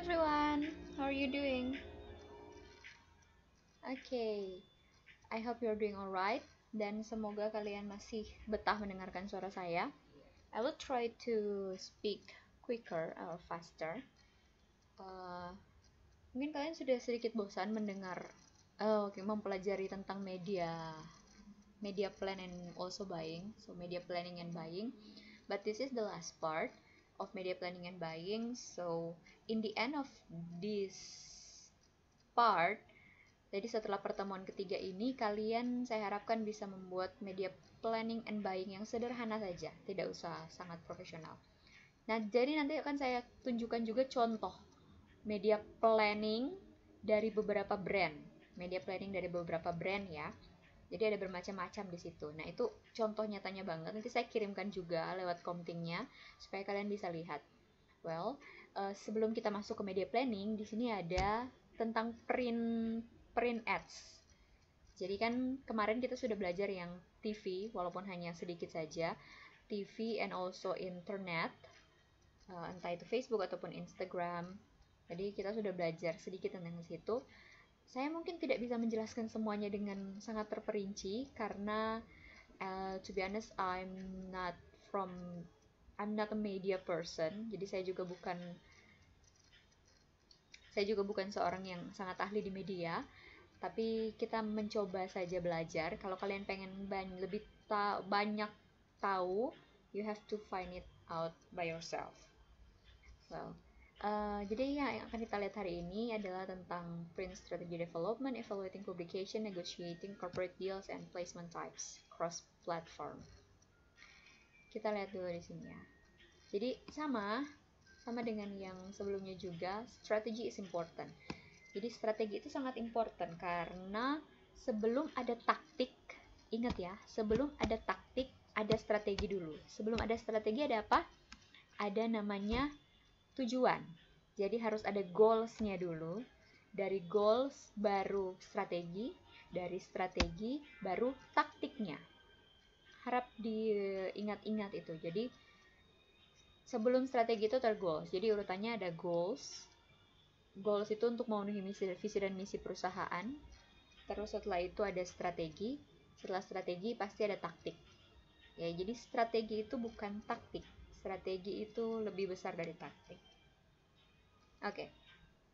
everyone, how are you doing? Okay, I hope you're doing alright dan semoga kalian masih betah mendengarkan suara saya. I will try to speak quicker or faster. Uh, Mungkin kalian sudah sedikit bosan mendengar, mempelajari tentang media plan and also buying. So media planning and buying. But this is the last part of media planning and buying. So in the end of this part, jadi setelah pertemuan ketiga ini, kalian saya harapkan bisa membuat media planning and buying yang sederhana saja, tidak usah sangat profesional. Nah, jadi nanti akan saya tunjukkan juga contoh media planning dari beberapa brand. Media planning dari beberapa brand ya. Jadi ada bermacam-macam di situ. Nah, itu contoh nyatanya banget. Nanti saya kirimkan juga lewat komtingnya supaya kalian bisa lihat. Well, sebelum kita masuk ke media planning, di sini ada tentang print ads. Jadi kan kemarin kita sudah belajar yang TV, walaupun hanya sedikit saja, TV and also internet, entah itu Facebook ataupun Instagram. Jadi kita sudah belajar sedikit tentang situ. Saya mungkin tidak bisa menjelaskan semuanya dengan sangat terperinci karena to be honest I'm not a media person. Jadi saya juga bukan seorang yang sangat ahli di media, tapi kita mencoba saja belajar. Kalau kalian pengen banyak tahu, you have to find it out by yourself. Well, jadi yang akan kita lihat hari ini adalah tentang print strategy development, evaluating publication, negotiating corporate deals, and placement types cross platform. Kita lihat dulu di sini ya. Jadi sama dengan yang sebelumnya juga, strategy is important. Jadi strategi itu sangat important karena sebelum ada taktik, ingat ya, sebelum ada taktik ada strategi dulu. Sebelum ada strategi ada apa? Ada namanya tujuan. Jadi harus ada goals-nya dulu. Dari goals baru strategi, dari strategi baru taktiknya. Harap diingat-ingat itu. Jadi sebelum strategi itu ada goals. Jadi urutannya ada goals. Goals itu untuk memenuhi visi dan misi perusahaan. Terus setelah itu ada strategi. Setelah strategi pasti ada taktik. Ya, jadi strategi itu bukan taktik. Strategi itu lebih besar dari taktik. Oke,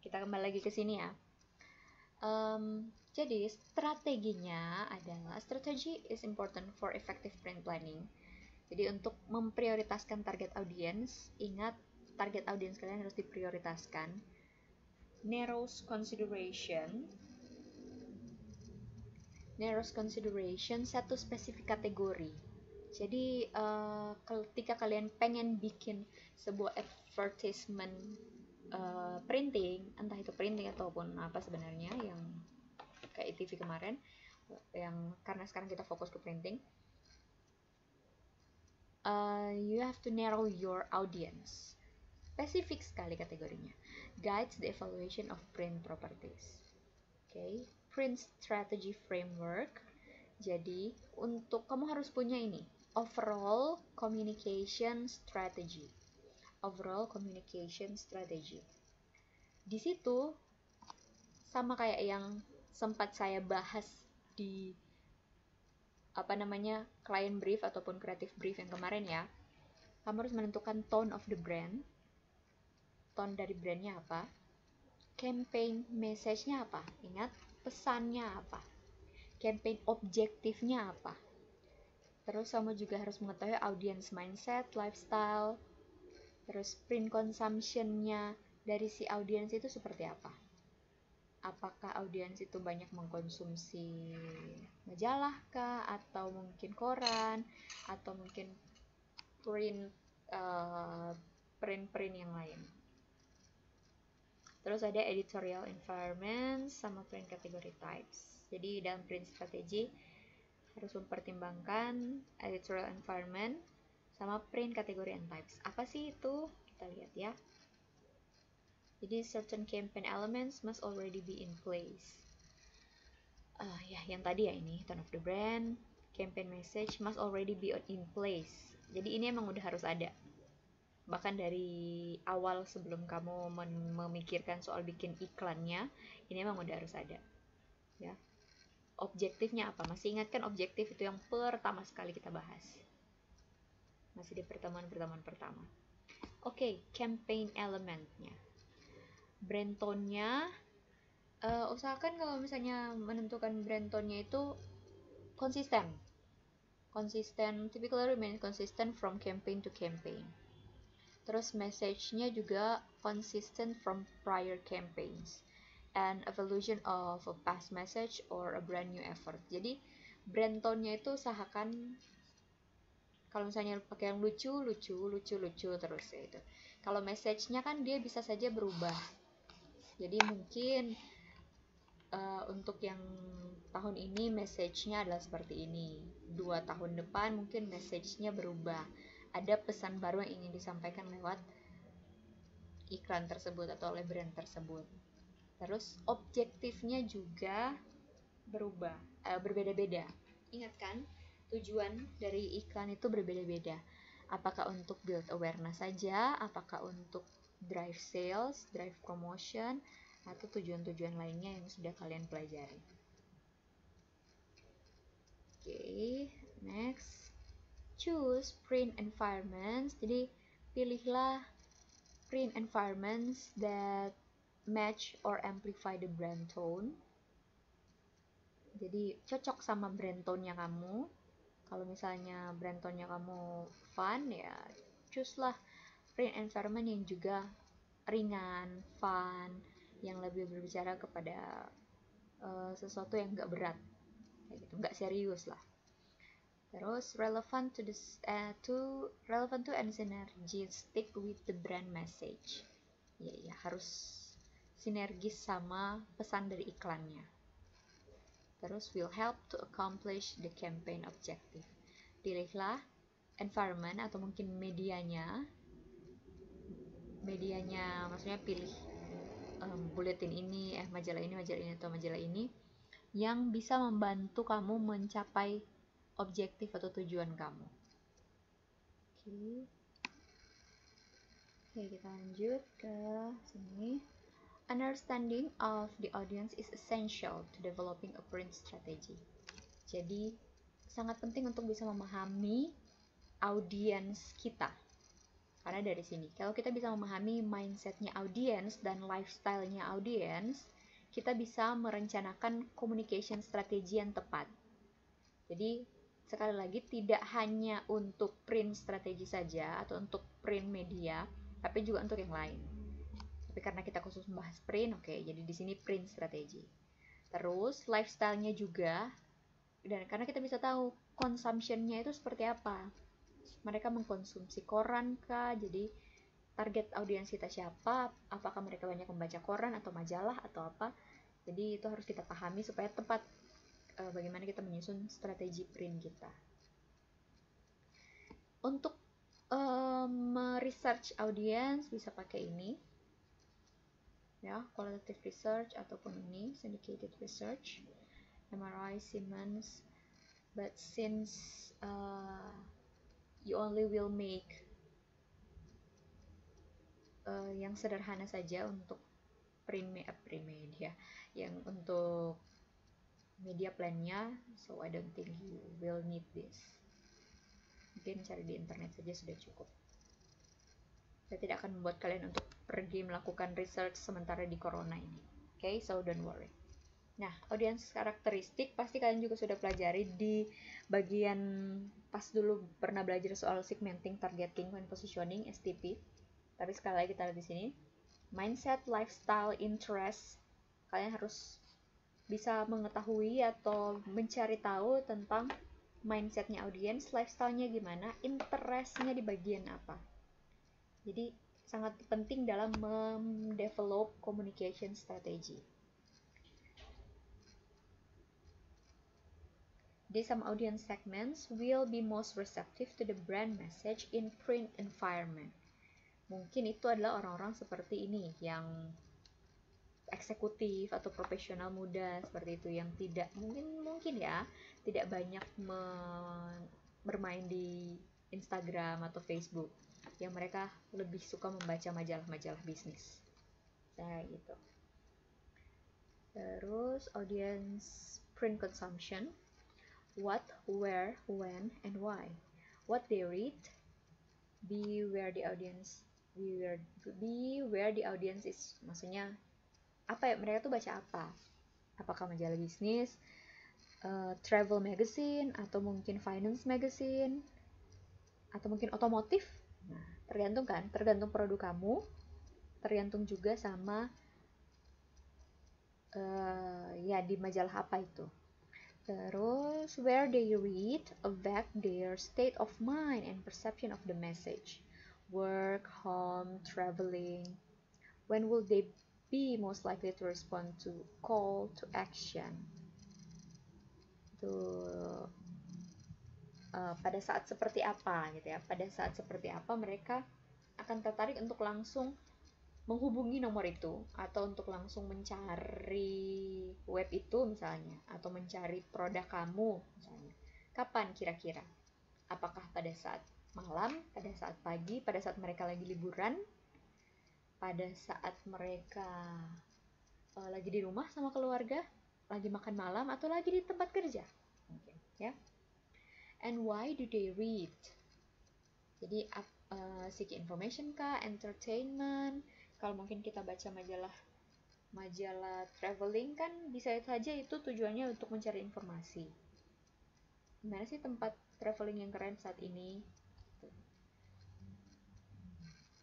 kita kembali lagi ke sini ya. Jadi strateginya adalah strategy is important for effective print planning. Jadi untuk memprioritaskan target audience, ingat target audience kalian harus diprioritaskan. Narrows consideration satu spesifik kategori. Jadi ketika kalian pengen bikin sebuah advertisement printing, entah itu printing ataupun apa sebenarnya yang kayak TV kemarin, yang karena sekarang kita fokus ke printing, you have to narrow your audience. Spesifik sekali kategorinya. Guides the evaluation of print properties. Okay, print strategy framework. Jadi untuk kamu harus punya ini, overall communication strategy. Di situ sama kayak yang sempat saya bahas di client brief ataupun creative brief yang kemarin ya. Kamu harus menentukan tone of the brand. Tone dari brandnya apa? Campaign message-nya apa? Ingat, pesannya apa? Campaign objektifnya apa? Terus kamu juga harus mengetahui audience mindset, lifestyle, terus print consumption-nya dari si audience itu seperti apa? Apakah audiens itu banyak mengkonsumsi majalah kah, atau mungkin koran, atau mungkin print yang lain. Terus ada editorial environment sama print category types. Jadi dalam print strategy harus mempertimbangkan editorial environment sama print category and types. Apa sih itu? Kita lihat ya. Jadi certain campaign elements must already be in place. Yang tadi ya ini, tone of the brand, campaign message must already be in place. Jadi ini emang udah harus ada. bahkan dari awal sebelum kamu memikirkan soal bikin iklannya, ini memang udah harus ada ya. Objektifnya apa? Masih ingat kan objektif itu yang pertama sekali kita bahas, masih di pertemuan pertama. Oke, campaign elementnya, brand tone-nya, usahakan kalau misalnya menentukan brand tone-nya itu konsisten, typically remain consistent from campaign to campaign. Terus message-nya juga consistent from prior campaigns and evolution of a past message or a brand new effort. Jadi brand tone-nya itu usahakan kalau misalnya pakai yang lucu terus ya itu. Kalau message-nya kan dia bisa saja berubah. Jadi mungkin untuk yang tahun ini message-nya adalah seperti ini. 2 tahun depan mungkin message-nya berubah. Ada pesan baru yang ingin disampaikan lewat iklan tersebut atau oleh brand tersebut. Terus objektifnya juga berubah, berbeda-beda. Ingat kan, tujuan dari iklan itu berbeda-beda. Apakah untuk build awareness saja, apakah untuk drive sales, drive promotion, atau tujuan-tujuan lainnya yang sudah kalian pelajari. Oke, next. Choose print environments. Jadi pilihlah print environments that match or amplify the brand tone. Jadi cocok sama brand tone-nya kamu. Kalau misalnya brand tone-nya kamu fun, ya choose lah print environment yang juga ringan, fun, yang lebih berbicara kepada sesuatu yang nggak berat, kayak gitu, nggak serius lah. Terus relevant to and synergistic with the brand message. Ya harus sinergis sama pesan dari iklannya. Terus will help to accomplish the campaign objective. Pilihlah environment atau mungkin medianya maksudnya pilih bulletin ini, majalah ini atau majalah ini yang bisa membantu kamu mencapai objektif atau tujuan kamu. Oke, kita lanjut ke sini. Understanding of the audience is essential to developing a print strategy. Jadi, sangat penting untuk bisa memahami audiens kita. Karena dari sini, kalau kita bisa memahami mindsetnya audiens dan lifestyle-nya audiens, kita bisa merencanakan communication strategi yang tepat. Jadi, sekali lagi, tidak hanya untuk print strategi saja atau untuk print media, tapi juga untuk yang lain. Tapi karena kita khusus membahas print, oke, jadi di sini print strategi. Terus lifestyle-nya juga, dan karena kita bisa tahu consumption-nya itu seperti apa. Mereka mengkonsumsi koran kah? Jadi target audiens kita siapa? Apakah mereka banyak membaca koran atau majalah atau apa? Jadi itu harus kita pahami supaya tepat bagaimana kita menyusun strategi print kita. Untuk research audience bisa pakai ini. Ya, qualitative research ataupun ini syndicated research, MRI, Siemens. But since you only will make yang sederhana saja untuk print media, yang untuk media plan-nya, so I don't think you will need this. Mungkin cari di internet saja sudah cukup. Saya tidak akan membuat kalian untuk pergi melakukan research sementara di corona ini. Okay, so don't worry. Nah, audience karakteristik pasti kalian juga sudah pelajari di bagian pas dulu pernah belajar soal segmenting, targeting, and positioning (STP). Tapi sekali lagi kita lihat di sini, mindset, lifestyle, interest. Kalian harus bisa mengetahui atau mencari tahu tentang mindsetnya audience, lifestyle-nya gimana, interest-nya di bagian apa. Jadi sangat penting dalam mendevelop communication strategy. Some audience segments will be most receptive to the brand message in print environment. Mungkin itu adalah orang-orang seperti ini yang eksekutif atau profesional muda seperti itu, yang tidak mungkin ya tidak banyak bermain di Instagram atau Facebook. yang mereka lebih suka membaca majalah-majalah bisnis. Nah, gitu. Terus audience print consumption, what, where, when, and why. What they read, be where the audience is. Maksudnya apa ya, mereka tuh baca apa? Apakah majalah bisnis, travel magazine, atau mungkin finance magazine, atau mungkin otomotif? Nah, tergantung kan, tergantung produk kamu, tergantung juga sama ya di majalah apa itu. Terus, where they read affect their state of mind and perception of the message. Work, home, traveling. When will they be most likely to respond to call to action? Pada saat seperti apa gitu ya? Pada saat seperti apa mereka akan tertarik untuk langsung menghubungi nomor itu, atau untuk langsung mencari web itu misalnya, atau mencari produk kamu misalnya. Kapan kira-kira? Apakah pada saat malam, pada saat pagi, pada saat mereka lagi liburan, pada saat mereka lagi di rumah sama keluarga, lagi makan malam, atau lagi di tempat kerja mungkin, ya. And why do they read? Jadi seek information kah, entertainment? Kalau mungkin kita baca majalah traveling kan bisa saja itu tujuannya untuk mencari informasi. Gimana sih tempat traveling yang keren saat ini?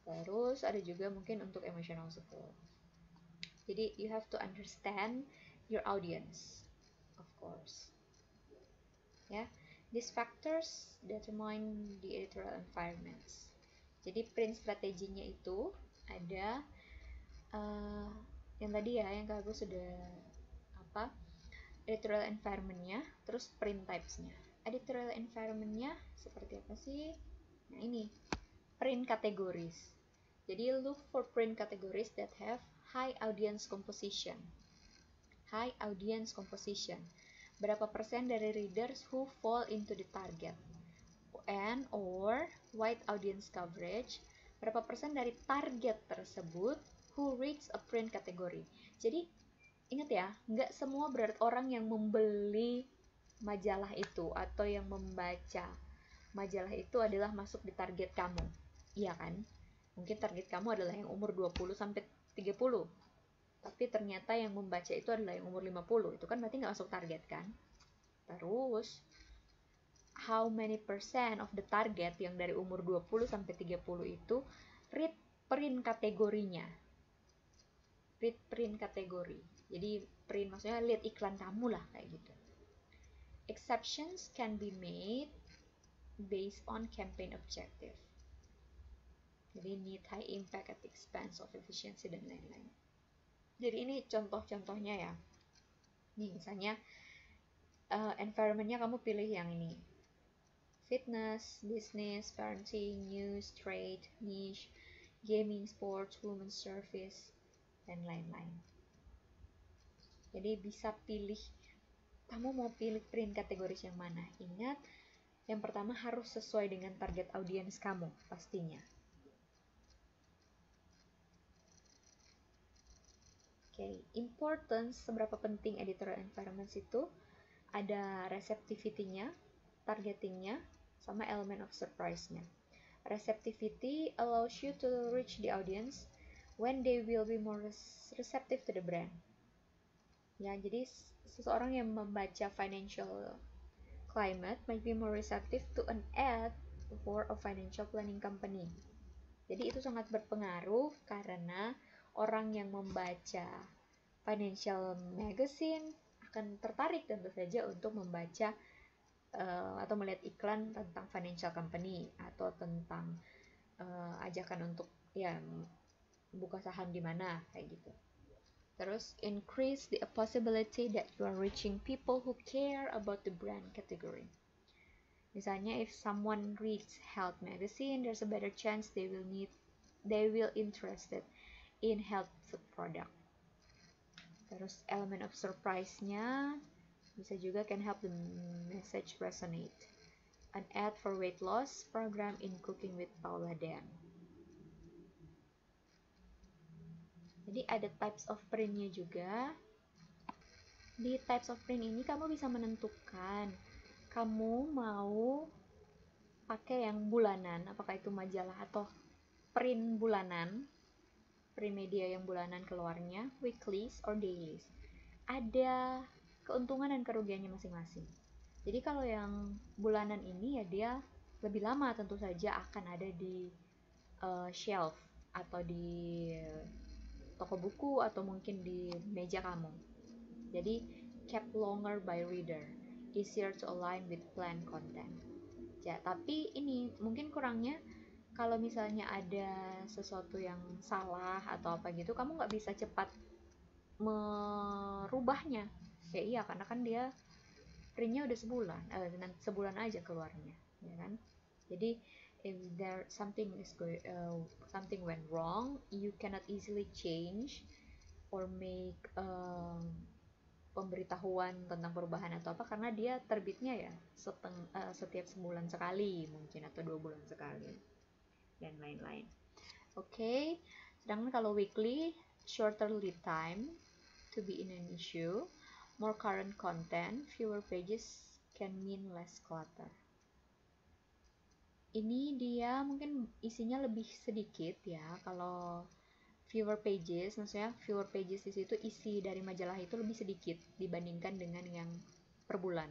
Terus ada juga mungkin untuk emotional support. Jadi you have to understand your audience, of course. Ya, these factors determine the editorial environments. Jadi print strateginya itu ada yang tadi ya, yang Kak Agus sudah editorial environment-nya, terus print types-nya. Editorial environment-nya seperti apa sih? Nah ini, print categories. Jadi look for print categories that have high audience composition. High audience composition. Berapa persen dari readers who fall into the target? And or wide audience coverage. Berapa persen dari target tersebut who reads a print category. Jadi ingat ya, nggak semua berarti orang yang membeli majalah itu atau yang membaca majalah itu adalah masuk di target kamu. Iya kan? Mungkin target kamu adalah yang umur 20 sampai 30. Tapi ternyata yang membaca itu adalah yang umur 50. Itu kan berarti nggak masuk target kan? Terus, how many percent of the target yang dari umur 20 sampai 30 itu read print kategorinya? Read print kategori. Jadi print maksudnya lihat iklan kamu lah kayak gitu. Exceptions can be made based on campaign objective. Jadi need high impact at the expense of efficiency dan lain-lain. Jadi ini contoh-contohnya ya. Nih misalnya environment-nya kamu pilih yang ini. Fitness, business, parenting, news, trade, niche, gaming, sports, women's service, dan lain-lain. Jadi bisa pilih, kamu mau pilih print kategori yang mana. Ingat, yang pertama harus sesuai dengan target audiens kamu pastinya. Oke, importance, seberapa penting editorial environments itu, ada receptivity-nya, targeting-nya, sama elemen of surprise-nya. Receptivity allows you to reach the audience when they will be more receptive to the brand. Ya, jadi seseorang yang membaca financial climate might be more receptive to an ad for a financial planning company. Jadi itu sangat berpengaruh karena orang yang membaca financial magazine akan tertarik tentu saja untuk membaca atau melihat iklan tentang financial company atau tentang ajakan untuk ya buka saham di mana kayak gitu. Terus increase the possibility that you are reaching people who care about the brand category. Misalnya if someone reads health magazine, there's a better chance they will interested in health food product. Terus element of surprise-nya bisa juga can help the message resonate. an ad for weight loss program in Cooking with Paula Deen. Jadi ada types of printnya juga. Di types of print ini kamu bisa menentukan kamu mau pakai yang bulanan, apakah itu majalah atau print bulanan, print media yang bulanan keluarnya, weeklies or dailies. Ada keuntungan dan kerugiannya masing-masing. Jadi kalau yang bulanan ini ya dia lebih lama tentu saja akan ada di shelf atau di toko buku atau mungkin di meja kamu. Jadi kept longer by reader, easier to align with planned content. Ya, tapi ini mungkin kurangnya kalau misalnya ada sesuatu yang salah atau apa gitu, kamu nggak bisa cepat merubahnya. Ya iya, karena kan dia printnya udah sebulan aja keluarnya, ya kan? Jadi if there something went wrong, you cannot easily change or make pemberitahuan tentang perubahan atau apa, karena dia terbitnya ya setiap sebulan sekali mungkin atau 2 bulan sekali dan lain-lain. Oke. Sedangkan kalau weekly, shorter lead time to be in an issue, more current content, fewer pages can mean less clutter. Ini dia mungkin isinya lebih sedikit ya. Kalau fewer pages, maksudnya fewer pages di situ isi dari majalah itu lebih sedikit dibandingkan dengan yang per bulan,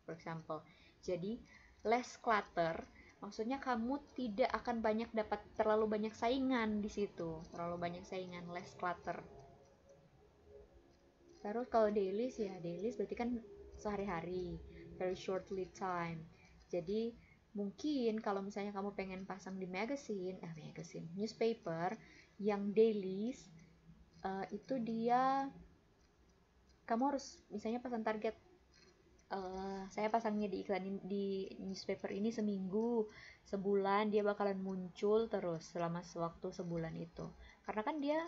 for example. Jadi less clutter, maksudnya kamu tidak akan dapat terlalu banyak saingan di situ, less clutter. Terus kalau dailies ya, dailies berarti kan sehari-hari, very short lead time. Jadi mungkin kalau misalnya kamu pengen pasang di newspaper yang dailies, itu dia kamu harus misalnya pasang target, saya pasangnya di iklan di newspaper ini seminggu, sebulan dia bakalan muncul terus selama waktu sebulan itu. Karena kan dia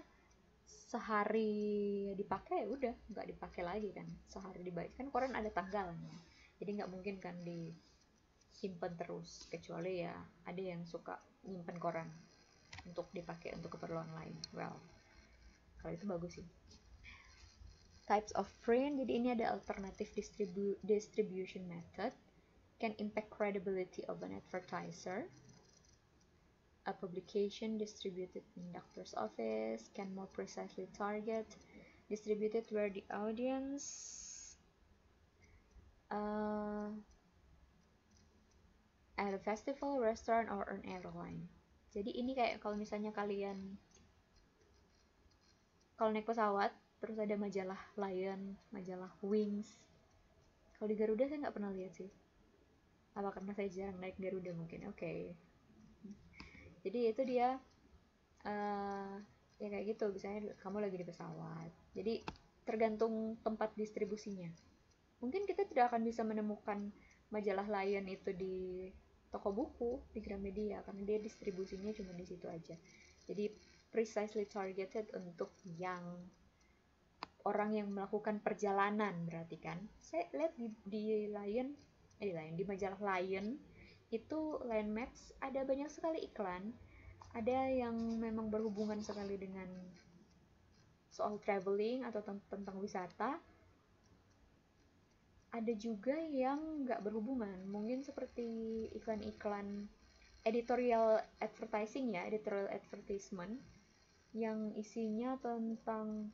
sehari dipakai udah nggak dipakai lagi kan, sehari dibaca kan koran ada tanggalnya, jadi nggak mungkin kan disimpan terus, kecuali ya ada yang suka nyimpen koran untuk dipakai untuk keperluan lain. Well, kalau itu bagus sih. Types of print, jadi ini ada alternative distribution method, can impact credibility of an advertiser. A publication distributed in doctor's office can more precisely target, distributed where the audience at a festival, restaurant, or an airline. Jadi ini kayak kalau misalnya kalian kalau naik pesawat terus ada majalah Lion, majalah Wings. Kalau di Garuda saya nggak pernah lihat sih. Apa karena saya jarang naik Garuda mungkin? Oke. Jadi itu dia ya kayak gitu, misalnya kamu lagi di pesawat, jadi tergantung tempat distribusinya. Mungkin kita tidak akan bisa menemukan majalah Lion itu di toko buku, di Gramedia, karena dia distribusinya cuma di situ aja. Jadi precisely targeted untuk yang orang yang melakukan perjalanan, berarti kan. Saya lihat di majalah Lion itu, Lion Maps, ada banyak sekali iklan. Ada yang memang berhubungan sekali dengan soal traveling atau tentang wisata. Ada juga yang nggak berhubungan, mungkin seperti iklan-iklan editorial advertisement yang isinya tentang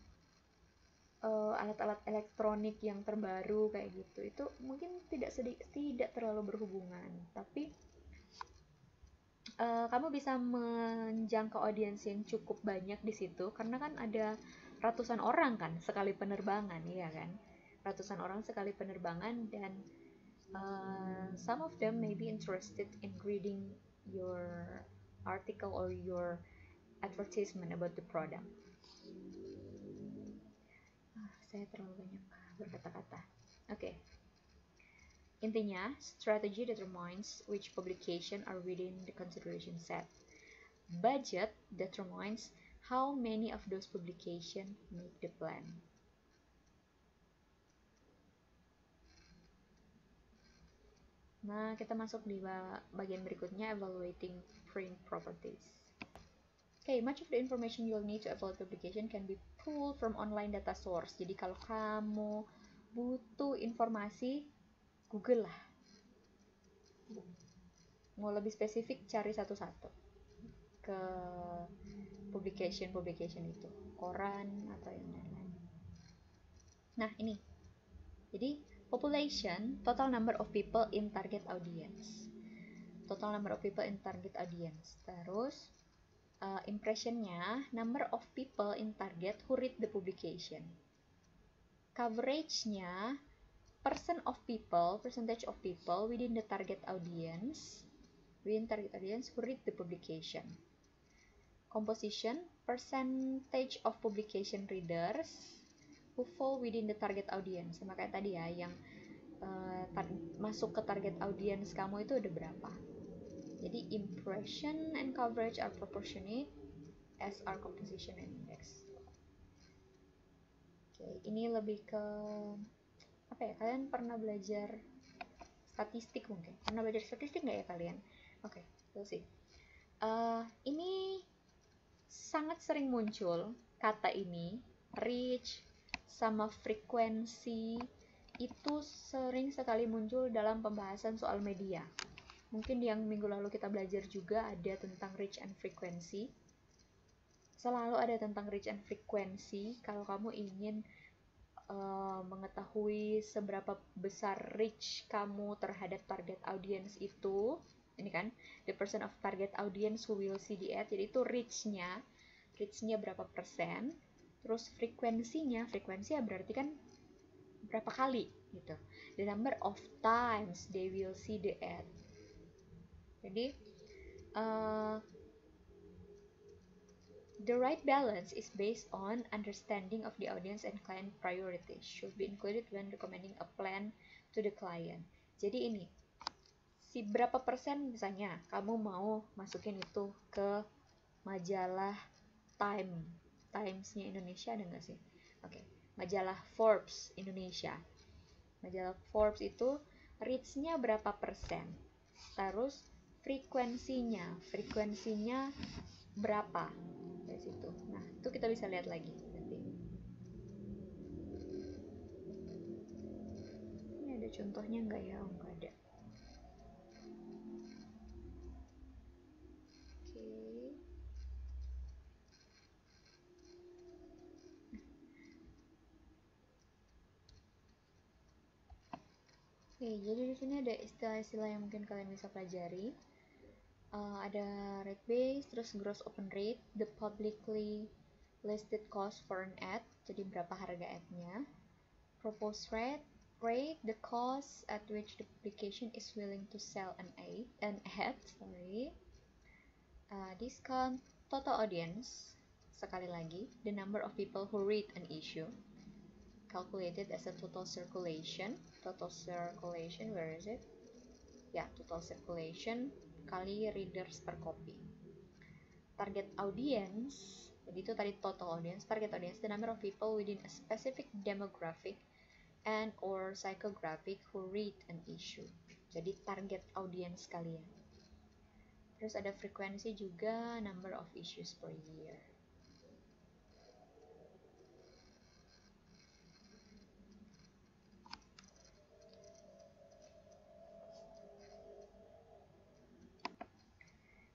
alat-alat elektronik yang terbaru kayak gitu. Itu mungkin tidak terlalu berhubungan, tapi kamu bisa menjangkau audiens yang cukup banyak di situ, karena kan ada ratusan orang kan sekali penerbangan, ya kan? Ratusan orang sekali penerbangan, dan some of them may be interested in reading your article or your advertisement about the product. Saya terlalu banyak berkata-kata. Oke. Intinya, strategy determines which publication are within the consideration set. Budget determines how many of those publications make the plan. Nah, kita masuk di bagian berikutnya, evaluating print properties. Okay, much of the information you'll need to evaluate publication can be pulled from online data source. Jadi kalau kamu butuh informasi, Google lah. Mau lebih spesifik, cari satu-satu ke publication itu, koran atau yang lain-lain. Nah, ini. Jadi, population, total number of people in target audience. Total number of people in target audience. Terus, impressionnya, number of people in target who read the publication. Coveragenya, percentage of people within the target audience who read the publication. Composition, percentage of publication readers who fall within the target audience. Sama kayak tadi ya, yang masuk ke target audience kamu itu ada berapa. Jadi impression and coverage are proportionate as are composition and index. Oke, ini lebih ke apa ya? Kalian pernah belajar statistik mungkin? Pernah belajar statistik nggak ya kalian? Oke, we'll see. Ini sangat sering muncul kata ini, reach sama frekuensi itu sering sekali muncul dalam pembahasan soal media. Mungkin yang minggu lalu kita belajar juga ada tentang reach and frequency. Selalu ada tentang reach and frequency. Kalau kamu ingin mengetahui seberapa besar reach kamu terhadap target audience itu, ini kan, the percent of target audience who will see the ad, jadi itu reachnya berapa persen, terus frekuensinya berarti kan berapa kali gitu, the number of times they will see the ad. Jadi the right balance is based on understanding of the audience and client priorities should be included when recommending a plan to the client. Jadi ini, si berapa persen misalnya kamu mau masukin itu ke majalah Times-nya Indonesia ada nggak sih? Oke, majalah Forbes Indonesia. Majalah Forbes itu reach-nya berapa persen? Terus frekuensinya berapa? Dari situ. Nah, itu kita bisa lihat lagi nanti. Ini ada contohnya nggak ya? Oh, nggak ada. Oke, jadi di sini ada istilah-istilah yang mungkin kalian bisa pelajari. Ada rate base, terus gross open rate, the publicly listed cost for an ad, jadi berapa harga ad-nya. Propose rate, the cost at which the publication is willing to sell an ad. Discount, total audience, sekali lagi, the number of people who read an issue, calculated as a total circulation, where is it? Ya, total circulation kali readers per copy. Target audience, jadi itu tadi total audience, target audience, the number of people within a specific demographic and or psychographic who read an issue. Jadi target audience kalian. Terus ada frekuensi juga, number of issues per year.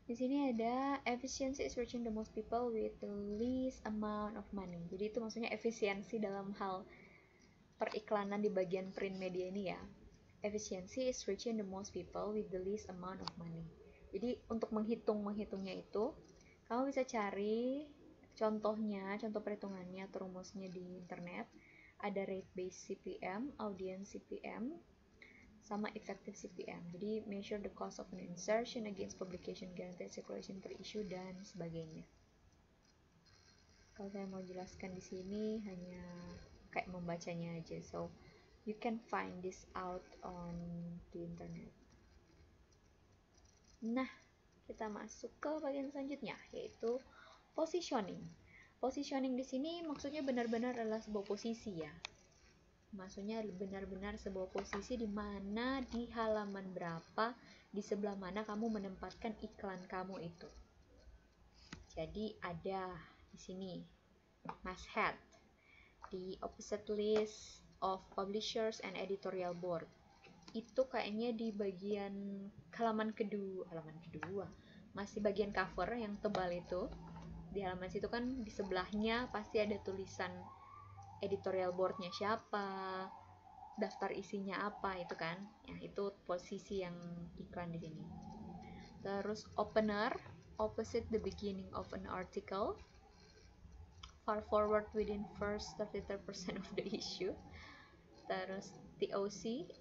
Di sini ada efficiency is reaching the most people with the least amount of money. Jadi itu maksudnya efisiensi dalam hal periklanan di bagian print media ini ya. Efficiency is reaching the most people with the least amount of money. Jadi untuk menghitungnya itu, kamu bisa cari contoh perhitungannya atau rumusnya di internet. Ada rate based CPM, audience CPM, sama effective CPM. Jadi measure the cost of an insertion against publication guaranteed circulation per issue dan sebagainya. Kalau saya mau jelaskan di sini hanya kayak membacanya aja. So you can find this out on the internet. Nah, kita masuk ke bagian selanjutnya, yaitu positioning. Positioning di sini maksudnya benar-benar adalah sebuah posisi ya. Maksudnya benar-benar sebuah posisi di mana di halaman berapa, di sebelah mana kamu menempatkan iklan kamu itu. Jadi ada di sini masthead, di opposite list of publishers and editorial board. Itu kayaknya di bagian halaman kedua, masih bagian cover yang tebal itu. Di halaman situ kan di sebelahnya pasti ada tulisan editorial boardnya siapa, daftar isinya apa itu kan. Ya, itu posisi yang iklan di sini. Terus opener, opposite the beginning of an article, far forward within first 33% of the issue. Terus TOC,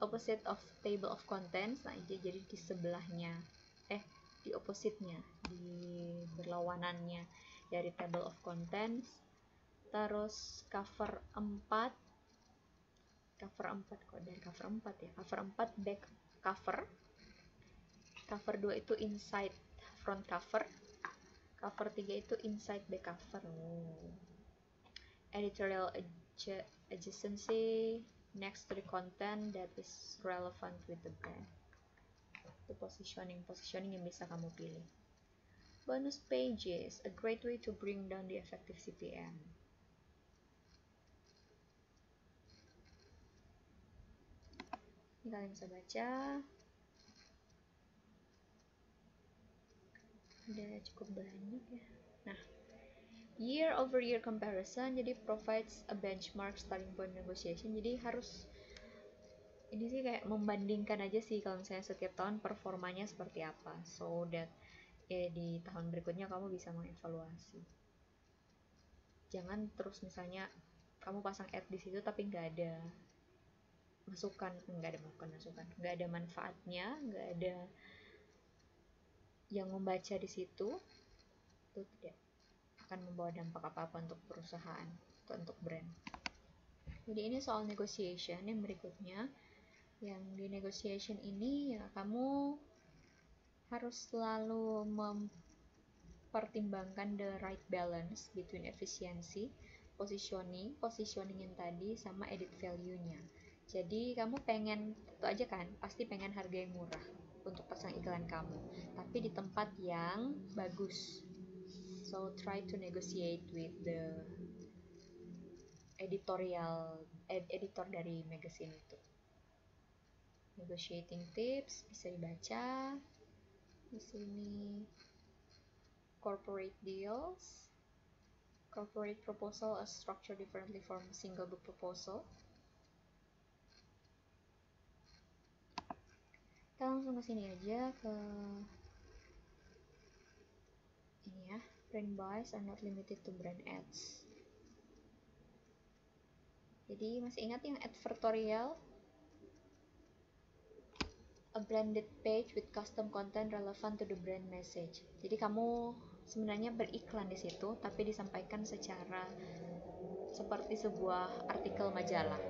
opposite of table of contents. Nah, jadi di sebelahnya, di opposite-nya, di berlawanannya dari table of contents. Terus cover 4 kok dari cover 4 ya, cover 4 back cover, cover 2 itu inside front cover, cover 3 itu inside back cover. Editorial adjacency next to the content that is relevant with the brand. Itu positioning yang bisa kamu pilih. Bonus pages, a great way to bring down the effective CPM. Ini kalian bisa baca. Udah cukup banyak ya. Nah, year over year comparison, jadi provides a benchmark starting point negotiation. Jadi harus, ini sih kayak membandingkan aja sih kalau misalnya setiap tahun performanya seperti apa, so that di tahun berikutnya kamu bisa mengevaluasi. Jangan terus misalnya kamu pasang ad di situ tapi nggak ada masukan, nggak ada manfaatnya, nggak ada yang membaca di situ, itu tidak akan membawa dampak apa-apa untuk perusahaan atau untuk brand. Jadi ini soal negotiation. Yang berikutnya, yang di negotiation ini ya kamu harus selalu mempertimbangkan the right balance between efficiency, positioning yang tadi, sama edit value-nya. Jadi kamu pengen, itu aja kan, pasti pengen harga yang murah untuk pasang iklan kamu, tapi di tempat yang bagus. So try to negotiate with the editor dari magazine itu. Negotiating tips bisa dibaca di sini. Corporate deals, corporate proposal is structured differently from single book proposal. Kita langsung ke sini aja, ke ini ya, brand buys are not limited to brand ads. Jadi masih ingat yang advertorial? A branded page with custom content relevant to the brand message. Jadi kamu sebenarnya beriklan di situ, tapi disampaikan secara seperti sebuah artikel majalah.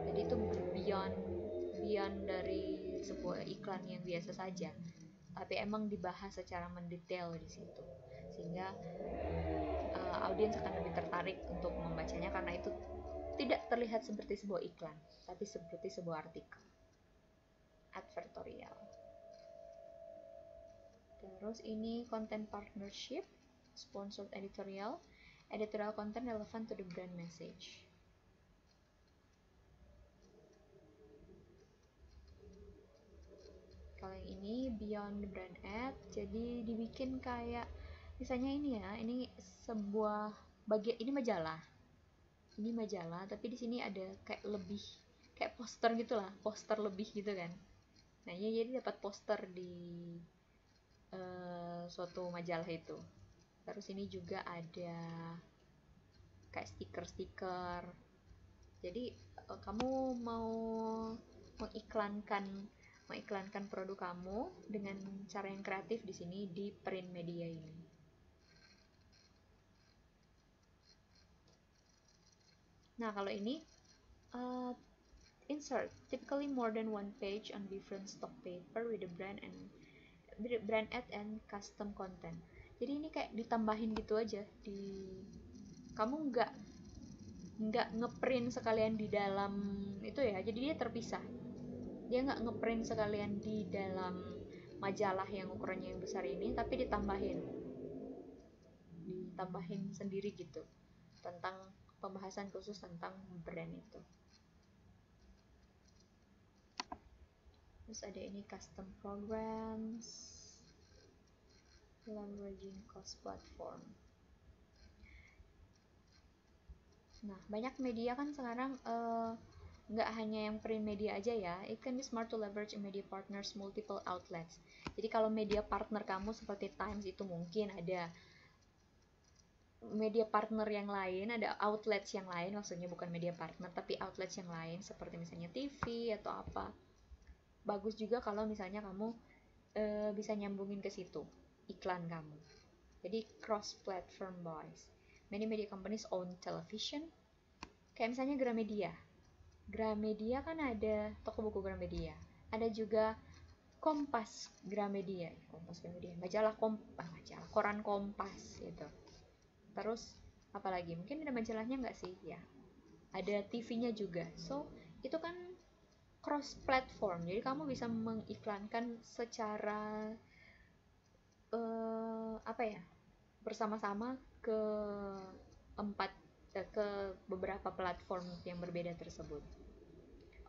Jadi itu beyond dari sebuah iklan yang biasa saja, tapi emang dibahas secara mendetail di situ, sehingga audiens akan lebih tertarik untuk membacanya karena itu tidak terlihat seperti sebuah iklan, tapi seperti sebuah artikel. Advertorial. Terus ini content partnership, sponsored editorial content relevant to the brand message. Kalau yang ini beyond the brand ad, jadi dibikin kayak misalnya ini ya, ini sebuah bagian, ini majalah, tapi di sini ada kayak lebih kayak poster gitulah, poster lebih gitu kan. Nah, jadi dapat poster di suatu majalah itu. Terus ini juga ada kayak stiker-stiker. Jadi kamu mau mengiklankan produk kamu dengan cara yang kreatif di sini di print media ini. Nah, kalau ini insert typically more than one page on different stock paper with the brand ad and custom content. Jadi ini kayak ditambahin gitu aja, kamu nggak nggak ngeprint sekalian di dalam itu ya, jadi dia terpisah. Dia nggak ngeprint sekalian di dalam majalah yang ukurannya yang besar ini, tapi ditambahin sendiri gitu tentang pembahasan khusus tentang brand itu. Terus ada ini custom programs, leveraging cross platform. Nah, banyak media kan sekarang nggak hanya yang print media aja ya. It can be smart to leverage media partners multiple outlets. Jadi kalau media partner kamu seperti Times itu mungkin ada media partner yang lain, ada outlets yang lain, maksudnya bukan media partner tapi outlets yang lain seperti misalnya TV atau apa. Bagus juga kalau misalnya kamu bisa nyambungin ke situ iklan kamu. Jadi cross platform boys. Many media companies own television. Kayak misalnya Gramedia. Gramedia kan ada toko buku Gramedia. Ada juga Kompas Gramedia. Majalah koran Kompas gitu. Terus apalagi? Mungkin ada majalahnya nggak sih? Ya. Ada TV-nya juga. So, itu kan cross platform. Jadi kamu bisa mengiklankan secara apa ya? Bersama-sama ke beberapa platform yang berbeda tersebut.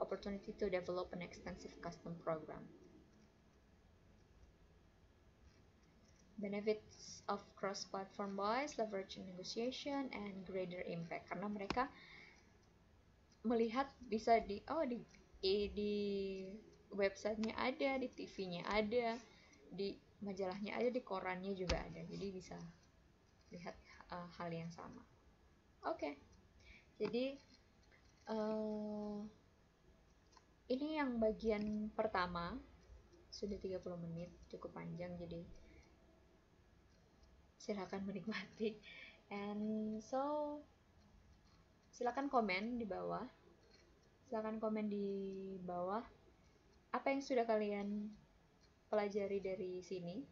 Opportunity to develop an extensive custom program. Benefits of cross-platform buys, leverage negotiation, and greater impact. Karena mereka melihat bisa di websitenya ada, di TV-nya ada, di majalahnya ada, di korannya juga ada. Jadi bisa lihat hal yang sama. Oke. Jadi ini yang bagian pertama. Sudah 30 menit, cukup panjang, jadi silakan menikmati. And so silakan komen di bawah. Apa yang sudah kalian pelajari dari sini.